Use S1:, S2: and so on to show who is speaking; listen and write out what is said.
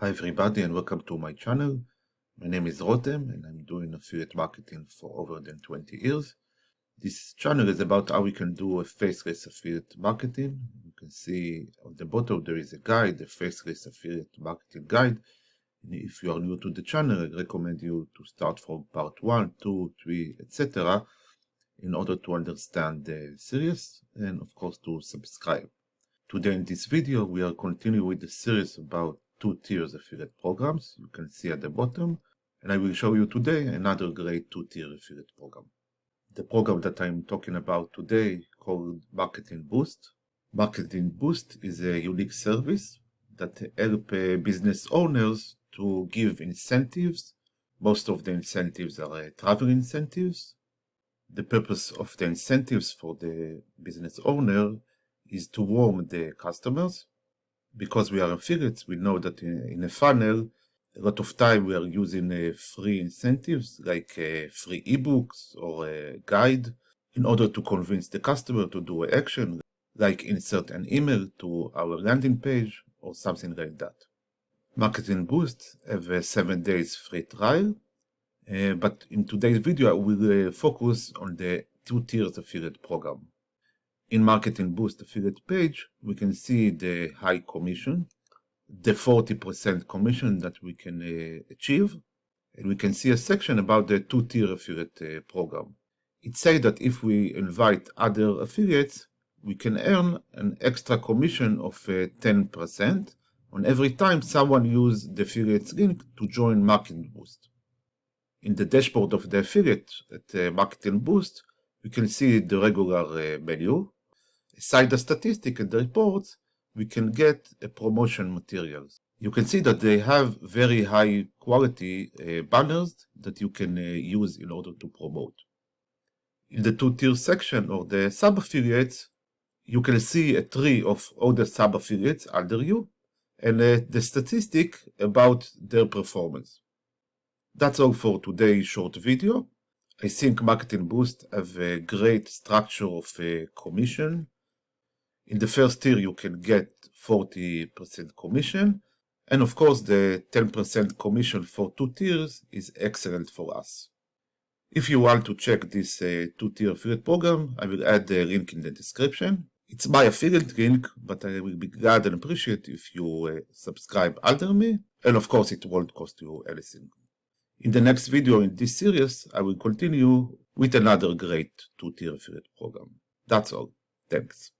S1: Hi everybody and welcome to my channel. My name is Rotem and I'm doing affiliate marketing for over than 20 years. This channel is about how we can do a faceless affiliate marketing. You can see on the bottom there is a guide, the Faceless Affiliate Marketing Guide. And if you are new to the channel, I recommend you to start from part 1, 2, 3, etc. in order to understand the series and of course to subscribe. Today in this video we are continuing with the series about 2 tiers affiliate programs. You can see at the bottom, and I will show you today another great 2-tier affiliate program. The program that I'm talking about today called MarketingBoost. MarketingBoost is a unique service that helps business owners to give incentives. Most of the incentives are travel incentives. The purpose of the incentives for the business owner is to warm the customers. Because we are affiliates, we know that in a funnel, a lot of time we are using free incentives like free ebooks or a guide in order to convince the customer to do an action, like insert an email to our landing page or something like that. MarketingBoost have a 7 days free trial, but in today's video I will focus on the 2 tiers affiliate program. In MarketingBoost affiliate page, we can see the high commission, the 40% commission that we can achieve, and we can see a section about the 2-tier affiliate program. It says that if we invite other affiliates, we can earn an extra commission of 10% on every time someone uses the affiliate's link to join MarketingBoost. In the dashboard of the affiliate at MarketingBoost, we can see the regular menu. Aside the statistic and the reports, we can get promotion materials. You can see that they have very high quality banners that you can use in order to promote. In the 2-tier section or the sub-affiliates, you can see a tree of all the sub-affiliates under you and the statistic about their performance. That's all for today's short video. I think MarketingBoost have a great structure of commission. In the first tier, you can get 40% commission. And of course, the 10% commission for 2 tiers is excellent for us. If you want to check this 2-tier affiliate program, I will add the link in the description. It's my affiliate link, but I will be glad and appreciate if you subscribe under me. And of course, it won't cost you anything. In the next video in this series, I will continue with another great 2-tier affiliate program. That's all. Thanks.